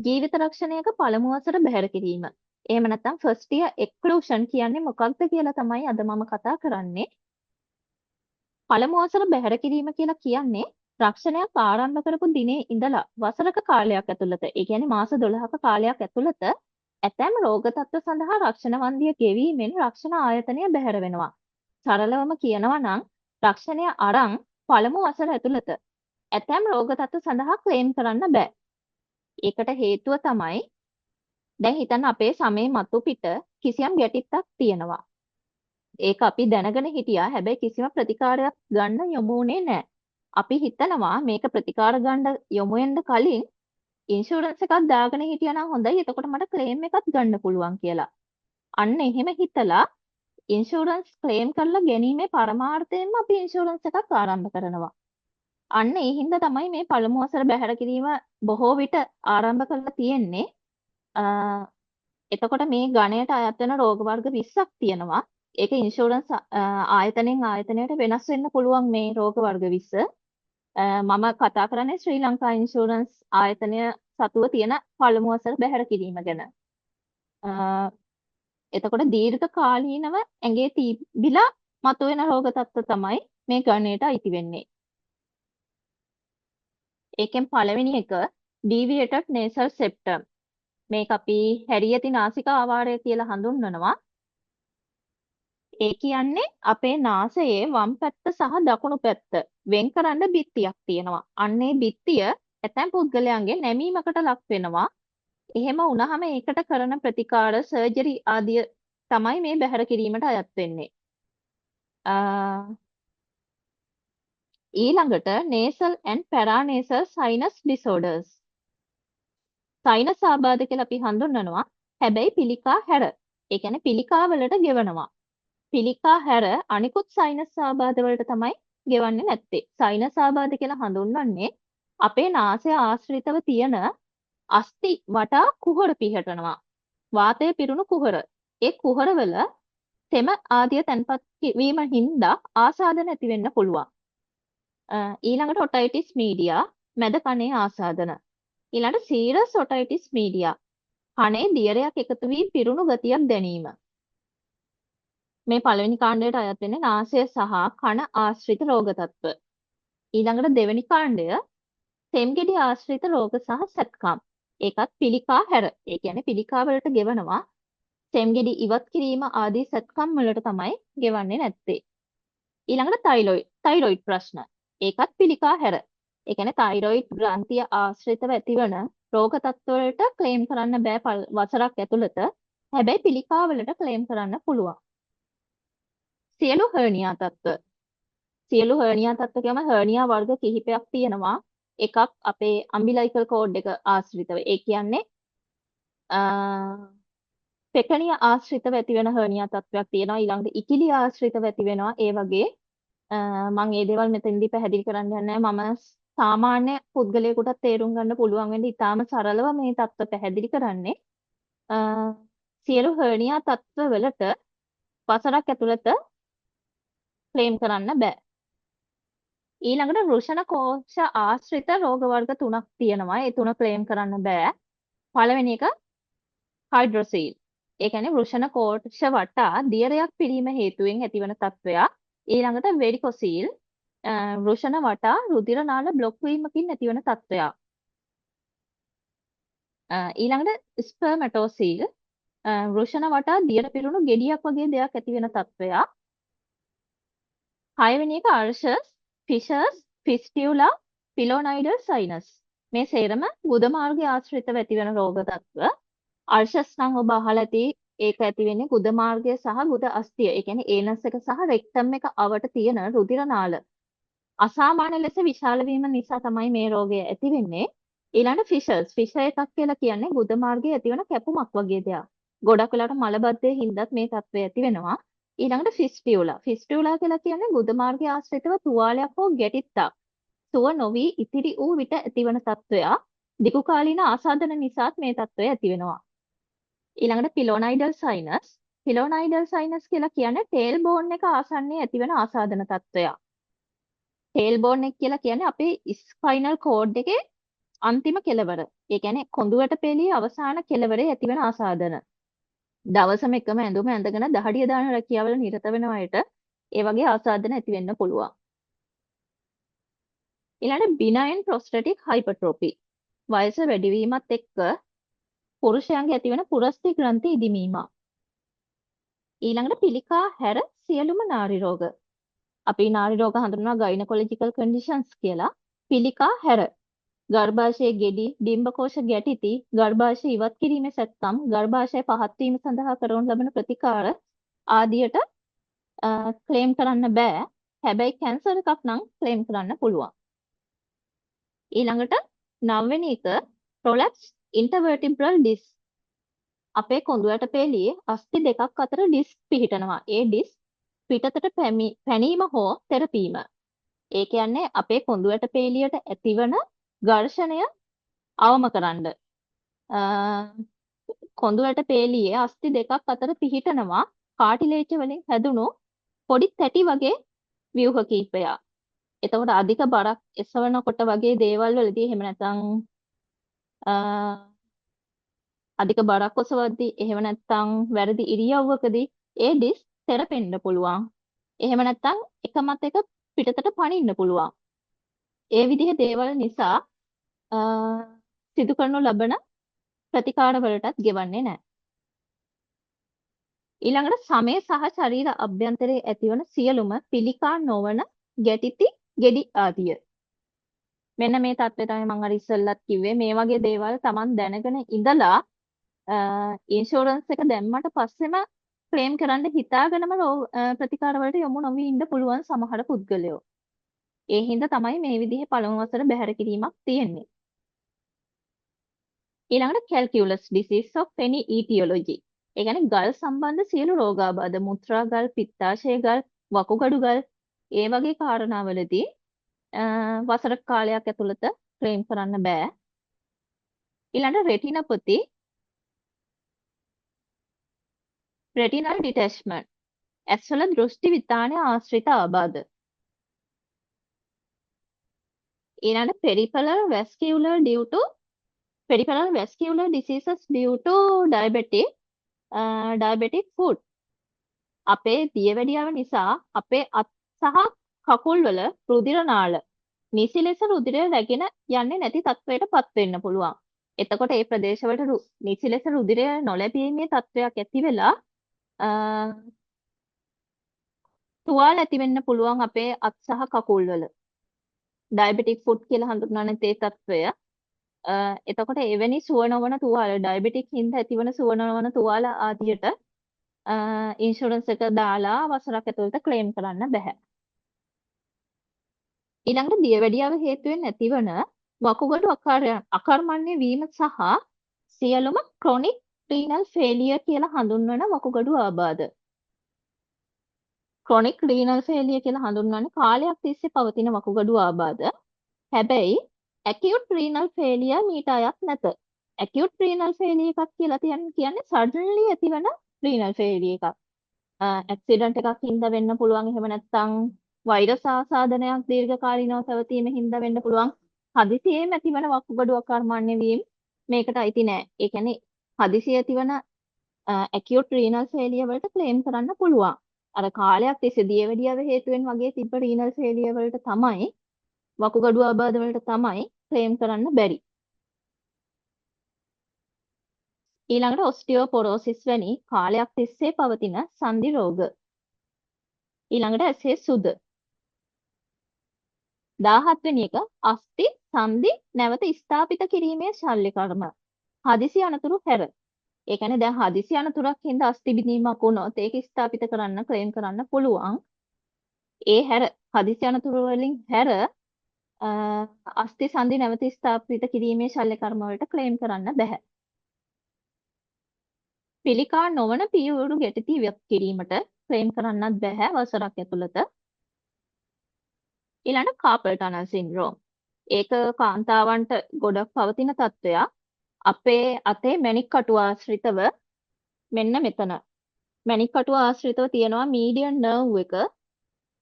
ජීවිත රක්ෂණයක පළමු වසර බැහැර කිරීම. එහෙම නැත්නම් ෆස්ට් ඉයර් එක්ස්ක්ලූෂන් කියන්නේ මොකක්ද කියලා තමයි අද මම කතා කරන්නේ. පළමු වසර බැහැර කිරීම කියලා කියන්නේ රක්ෂණයක් ආරම්භ කරපු දිනේ ඉඳලා වසරක කාලයක් ඇතුළත, ඒ කියන්නේ මාස 12ක කාලයක් ඇතුළත ඇතැම් රෝග තත්ත්ව සඳහා රක්ෂණ වන්දිය ගෙවීමෙන් රක්ෂණ ආයතනය බැහැර වෙනවා. සරලවම කියනවා නම් රක්ෂණය අරන් පළමු වසර ඇතුළත ඇතැම් රෝග තත්ත්ව සඳහා ක්ලේම් කරන්න බෑ. ඒකට හේතුව තමයි දැන් හිතන්න අපේ සමේ මතු පිට කිසියම් ගැටිත්තක් තියෙනවා. ඒක අපි දැනගෙන හිටියා. හැබැයි කිසිම ප්‍රතිකාරයක් ගන්න යොමු වුණේ නැහැ. අපි හිතනවා මේක ප්‍රතිකාර ගන්න යොමු වෙන්න කලින් ඉන්ෂුරන්ස් එකක් දාගෙන හිටියා නම් හොඳයි. එතකොට මට ක්ලේම් එකක් ගන්න පුළුවන් කියලා. අන්න එහෙම හිතලා ඉන්ෂුරන්ස් ක්ලේම් කරලා ගැනීමේ පරමාර්ථයෙන්ම අපි ඉන්ෂුරන්ස් එකක් ආරම්භ කරනවා. අන්න ඒ හින්දා තමයි මේ පළමු වසර බැහැර කිරීම බොහෝ විට ආරම්භ කරලා තියෙන්නේ. එතකොට මේ ගණයට අයත් වෙන රෝග වර්ග 20ක් තියෙනවා. ඒක ඉන්ෂුරන්ස් ආයතනයෙන් ආයතනයට වෙනස් වෙන්න පුළුවන් මේ රෝග වර්ග 20. මම කතා කරන්නේ ශ්‍රී ලංකා ඉන්ෂුරන්ස් ආයතනය සතුව තියෙන පළමු වසර බැහැර කිරීම ගැන. එතකොට දීර්ඝ කාලීනව ඇඟේ තිබිලා මතුවෙන රෝග තත්ත්ව තමයි මේ ගණයට අයිති වෙන්නේ. ඒකෙන් පළවෙනි එක deviated nasal septum. මේක අපි හැරියති නාසික ආවාරය කියලා හඳුන්වනවා. ඒ කියන්නේ අපේ නාසයේ වම් පැත්ත සහ දකුණු පැත්ත වෙන් කරන්න බිත්තියක් තියෙනවා. අන්නේ බිත්තිය ඇතැම් පුද්ගලයන්ගේ නැමීමකට ලක් වෙනවා. එහෙම වුණාම ඒකට කරන ප්‍රතිකාර සර්ජරි ආදිය තමයි මේ බැහැර කිරීමට අයත් වෙන්නේ. ඊළඟට nasal and paranasal sinus disorders. Sinus ආබාධ කියලා අපි හඳුන්වනවා. හැබැයි පිළිකා හැර. ඒ කියන්නේ පිළිකා වලට ගෙවනවා. පිළිකා හැර අනිකුත් සයිනස් ආබාධ වලට තමයි ගෙවන්නේ නැත්තේ. සයිනස් ආබාධ කියලා හඳුන්වන්නේ අපේ නාසය ආශ්‍රිතව තියෙන අස්ථි වටා කුහර පිහිටනවා. වාතය පිරුණු කුහර. ඒ කුහරවල තෙම ආදිය තැන්පත් වීම හින්දා ආසාදන ඇති වෙන්න පුළුවන්. ඊළඟට ඔටයිටිස් මීඩියා මැද කනේ ආසාදන. ඊළඟට සීරස් ඔටයිටිස් මීඩියා කනේ දියරයක් එකතු වී පිරුණු ගතියක් දැනීම. මේ පළවෙනි කාණ්ඩයට අයත් වෙන්නේ නාසය සහ කන ආශ්‍රිත රෝග තත්ත්ව. ඊළඟට දෙවෙනි කාණ්ඩය සෙම්ගෙඩි ආශ්‍රිත රෝග සහ සැත්කම්. ඒකත් පිළිකා හැර. ඒ කියන්නේ පිළිකා වලට ගෙවනවා. සෙම්ගෙඩි ඉවත් කිරීම ආදී සැත්කම් වලට තමයි ගෙවන්නේ නැත්තේ. ඊළඟට තයිරොයිඩ් ප්‍රශ්න. ඒකත් පිළිකා හැර. ඒ කියන්නේ තයිරොයිඩ් ග්‍රන්ථිය ආශ්‍රිතව ඇතිවන රෝග තත්ත්ව වලට ක්ලේම් කරන්න බෑ වසරක් ඇතුළත. හැබැයි පිළිකා වලට ක්ලේම් කරන්න පුළුවන්. සියලු හර්නියා තත්ත්ව. සියලු හර්නියා තත්ත්ව කියම හර්නියා වර්ග කිහිපයක් තියෙනවා. එකක් අපේ අම්බිලයිකල් කෝඩ් එක ආශ්‍රිතව. ඒ කියන්නේ පෙකණිය ආශ්‍රිතව ඇති වෙන හර්නියා තත්ත්වයක් තියෙනවා. ඊළඟට ඉකිලි ආශ්‍රිතව ඇති වෙනවා. ඒ වගේ මම මේ දේවල් මෙතෙන්දී පැහැදිලි කරන්න යන්නේ මම සාමාන්‍ය පුද්ගලයෙකුට තේරුම් ගන්න පුළුවන් වෙන්න ඉතාම සරලව මේ தত্ত্ব පැහැදිලි කරන්නේ. සියලු හර්නියා தত্ত্ව වලට වසරක් ඇතුළත ක්ලේම් කරන්න බෑ. ඊළඟට වෘෂණ කෝෂ ආශ්‍රිත රෝග වර්ග 3ක් තියෙනවා. ඒ තුන ක්ලේම් කරන්න බෑ. පළවෙනි එක හයිඩ්‍රොසීල්. ඒ කියන්නේ වෘෂණ කෝෂ වටා දියරයක් පිරීම හේතුවෙන් ඇතිවන තත්ත්වයක්. ඊළඟට වෙරිකොසීල් වෘෂණ වටා රුධිර නාල බ්ලොක් වීමකින් ඇතිවන තත්ත්වයක්. ඊළඟට ස්පර්මැටෝසීල් වෘෂණ වටා දියර පිරුණු ගෙඩියක් වගේ දෙයක් ඇති වෙන තත්ත්වයක්. හයවෙනි එක අර්ෂස්, ෆිෂර්ස්, ෆිස්ටියුලා, පිලෝනයිඩල් සයිනස්. මේ සේරම ගුද මාර්ගය ආශ්‍රිතව ඇති වෙන රෝග තත්ත්ව. අර්ෂස් නම් ඔබ අහලා ඇති ඒක ඇති වෙන්නේ ගුද මාර්ගය සහ ගුද අස්ථිය. ඒ කියන්නේ ඒනස් එක සහ රෙක්ටම් එක අවට තියෙන රුධිර නාල අසාමාන්‍ය ලෙස විශාල වීම නිසා තමයි මේ රෝගය ඇති වෙන්නේ. ඊළඟ ෆිෂර්ස්. ෆිෂර් එකක් කියලා කියන්නේ ගුද මාර්ගයේ ඇතිවන කැපුමක් වගේ දෙයක්. ගොඩක් වෙලාවට මලබද්ධයේ හින්දාත් මේ තත්ත්වය ඇති වෙනවා. ඊළඟට ෆිස්ටියුලා. ෆිස්ටියුලා කියලා කියන්නේ ගුද මාර්ගය ආශ්‍රිතව තුවාලයක් හෝ ගැටිත්තක් සුව නොවි ඉතිරි වූ විට ඇතිවන තත්ත්වයක්. දිගු කාලීන ආසාදන නිසාත් මේ තත්ත්වය ඇති වෙනවා. ඊළඟට පිලෝනයිඩල් සයිනස්. පිලෝනයිඩල් සයිනස් කියලා කියන්නේ ටේල් බෝන් එක ආසන්නයේ ඇතිවන ආසාදන තත්ත්වයක්. ටේල් බෝන් එක කියලා කියන්නේ අපේ ස්පයිනල් කෝඩ් එකේ අන්තිම කෙලවර. ඒ කියන්නේ කොඳුවට පෙළියේ අවසාන කෙලවරේ ඇතිවන ආසාදන. දවසම එකම ඇඳුම ඇඳගෙන දහඩිය දාන රැකියාවල නිරත වෙන අයට ඒ වගේ ආසාදන ඇති වෙන්න පුළුවන්. ඊළඟට benign prostatic hypertrophy. වයස වැඩි වීමත් එක්ක පුරුෂයන්ගේ ඇතිවන පුරස්ථි ග්‍රන්ථි ඉදිමීමක්. ඊළඟට පිළිකා හැර සියලුම නාරි රෝග. අපි නාරි රෝග හඳුන්වනවා ගයිනකොලොජිකල් කන්ඩිෂන්ස් කියලා. පිළිකා හැර ගර්භාෂයේ ගෙඩි, ඩිම්බකෝෂ ගැටිති, ගර්භාෂය ඉවත් කිරීමේ සැත්කම්, ගර්භාෂය පහත් වීම සඳහා කරනු ලබන ප්‍රතිකාර ආදියට ක්ලේම් කරන්න බෑ. හැබැයි කැන්සර් එකක් නම් ක්ලේම් කරන්න පුළුවන්. ඊළඟට 9 වෙනි එක prolapse intervertebral disc. අපේ කොඳුයට පෙළියේ අස්ථි දෙකක් අතර ඩිස්ක් පිහිටනවා. ඒ ඩිස්ක් පිටතට පැනීම හෝ තෙරපීම. ඒ කියන්නේ අපේ කොඳුයට පෙළියට ඇතිවන ඝර්ෂණය අවම කරන්න. කොඳුයට පෙළියේ අස්ථි දෙකක් අතර පිහිටනවා කාටිලේජ් වලින් හැදුණු පොඩි තැටි වගේ ව්‍යුහ කීපයක්. එතකොට අධික බරක් එසවනකොට වගේ දේවල් වලදී එහෙම නැත්නම් අධික බරක් ඔසවද්දී එහෙම නැත්නම් වැරදි ඉරියව්වකදී ඒ ඩිස්ක් තෙරපෙන්න පුළුවන්. එහෙම නැත්නම් එකමත් එක පිටතට පනින්න පුළුවන්. ඒ විදිහේ දේවල් නිසා සිදු කරනු ලබන ප්‍රතිකාර වලටත් ගෙවන්නේ නැහැ. ඊළඟට සමය සහ ශරීර අභ්‍යන්තරයේ ඇතිවන සියලුම පිළිකා නොවන ගැටිති ගෙඩි ආදිය. මෙන්න මේ தත්ත්වය තමයි මම අර ඉස්සෙල්ලත් කිව්වේ. මේ වගේ දේවල් Taman දැනගෙන ඉඳලා ඉන්ෂුරන්ස් එක දැම්මට පස්සෙම ක්ලේම් කරන්න හිතාගෙනම ප්‍රතිකාර වලට යොමු නොවී ඉන්න පුළුවන් සමහර පුද්ගලයෝ. ඒ හින්දා තමයි මේ විදිහේ පළමු වසර බැහැර කිරීමක් තියෙන්නේ. ඊළඟට calculus disease of any etiology. ඒ කියන්නේ ගල් සම්බන්ධ සියලු රෝගාබාධ, මුත්‍රා ගල්, පිත්තාශය ගල්, වකුගඩු ගල් ඒ වගේ කාරණාවලදී වසර කාලයක් ඇතුළත ක්ලේම් කරන්න බෑ. ඊළඟට retinopathy, retinal detachment. ඇස්වල දෘෂ්ටි විතානය ආශ්‍රිත ආබාධ. ඊළඟට peripheral vascular diseases due to diabetic foot. අපේ දියවැඩියාව නිසා අපේ අත් සහ කකුල් වල රුධිර නාල නිසි ලෙස රුධිරය රැගෙන යන්නේ නැති තත්වයකටපත් වෙන්න පුළුවන්. එතකොට මේ ප්‍රදේශවලට නිසි ලෙස රුධිරය නොලැබීමේ තත්වයක් ඇති වෙලා තුවාල ඇති වෙන්න පුළුවන් අපේ අත් සහ කකුල් වල. ඩයබටික් ෆුට් කියලා හඳුන්වන තේ තත්වය. එතකොට එවැනි සුව නොවන තුවාල ඩයබටික් හින්දා ඇතිවන සුව නොවන තුවාල ආදියට ඉන්ෂුරන්ස් එක දාලා වසරක් ඇතුළත ක්ලේම් කරන්න බෑ. ඊළඟට දියවැඩියාව හේතුවෙන් ඇතිවන වකුගඩු අකර්මණ්‍ය වීම සහ සියලුම ක්‍රොනික් රීනල් ෆේලියර් කියලා හඳුන්වන වකුගඩු ආබාධ. ක්‍රොනික් රීනල් ෆේලියර් කියලා හඳුන්වන්නේ කාලයක් තිස්සේ පවතින වකුගඩු ආබාධ. හැබැයි acute renal failure මීට අයත් නැත. acute renal failure එකක් කියලා කියන්නේ suddenly ඇතිවන renal failure එකක්. accident එකක් හින්දා වෙන්න පුළුවන්. එහෙම නැත්නම් වෛරස් ආසාදනයක් දීර්ඝකාලීනව පැවතීම හින්දා වෙන්න පුළුවන්. හදිසියෙම ඇතිවන වකුගඩු අකර්මණ්‍ය වීම මේකට අයිති නෑ. ඒ කියන්නේ හදිසියෙ ඇතිවන acute renal failure වලට ක්ලේම් කරන්න පුළුවන්. අර කාලයක් තිස්සේ දියවැඩියාව හේතුවෙන් වගේ තිබ්බ renal failure වලට තමයි වකුගඩු ආබාධ වලට තමයි ක්ලේම් කරන්න බැරි. ඊළඟට ඔස්ටියෝපොරෝසිස් වැනි කාලයක් තිස්සේ පවතින සන්ධි රෝග. ඊළඟට ඇසේ සුද. 17 වෙනි එක අස්ථි සන්ධි නැවත ස්ථාපිත කිරීමේ ශල්‍ය කර්ම. හදිසි අනතුරු හැර. ඒ කියන්නේ දැන් හදිසි අනතුරක් හින්දා අස්ථි බිඳීමක් වුණොත් ඒක ස්ථාපිත කරන්න ක්ලේම් කරන්න පුළුවන්. ඒ හැර හදිසි අනතුරු වලින් හැර අස්ථි සන්ධි නැවත ස්ථාපිත කිරීමේ ශල්‍ය කර්ම වලට ක්ලේම් කරන්න බෑ. පිළිකා නොවන පියවරු ගැටති ඉවත් කිරීමට ක්ලේම් කරන්නත් බෑ වසරක් ඇතුළත. ඊළඟ කාපල් ටනල් සින්ඩ්‍රෝම්. ඒක කාන්තාවන්ට ගොඩක් පවතින තත්ත්වයක්. අපේ අතේ මැණික් කටුව ආශ්‍රිතව මෙන්න මෙතන. මැණික් කටුව ආශ්‍රිතව තියෙනවා මීඩියන් නර්ව් එක.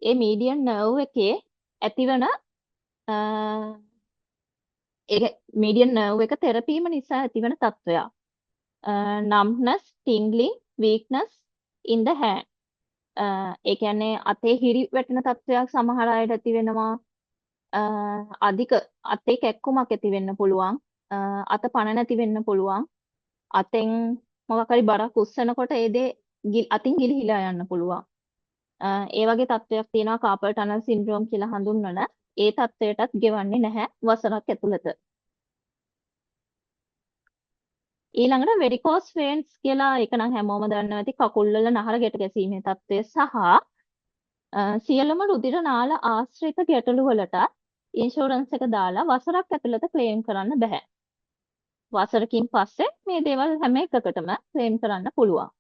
ඒ මීඩියන් නර්ව් එකේ ඇතිවන ඒක median nerve එක තෙරපීම නිසා ඇතිවන තත්ත්වයක්. numbness, tingling, weakness in the hand. ඒ කියන්නේ අතේ හිරි වැටෙන තත්ත්වයක් සමහර අයට ඇති වෙනවා. අධික අතේ කැක්කුමක් ඇති වෙන්න පුළුවන්. අත පණ නැති වෙන්න පුළුවන්. අතෙන් මොකක් හරි බරක් උස්සනකොට ඒ දේ අතින් ගිලිහිලා යන්න පුළුවන්. ඒ වගේ තත්ත්වයක් තියෙනවා කාපල් ටනල් සින්ඩ්‍රෝම් කියලා හඳුන්වන. ඒ තත්ත්වයටත් ගෙවන්නේ නැහැ වසරක් ඇතුළත. ඊළඟට වෙරිකෝස් වේන්ස් කියලා ඒක නම් හැමෝම දන්නවා ඇති කකුල් වල නහර ගැට ගැසීමේ තත්ත්වය සහ සියලුම රුධිර නාල ආශ්‍රිත ගැටලු වලට ඉන්ෂුරන්ස් එක දාලා වසරක් ඇතුළත ක්ලේම් කරන්න බෑ. වසරකින් පස්සේ මේ දේවල් හැම එකකටම ක්ලේම් කරන්න පුළුවන්.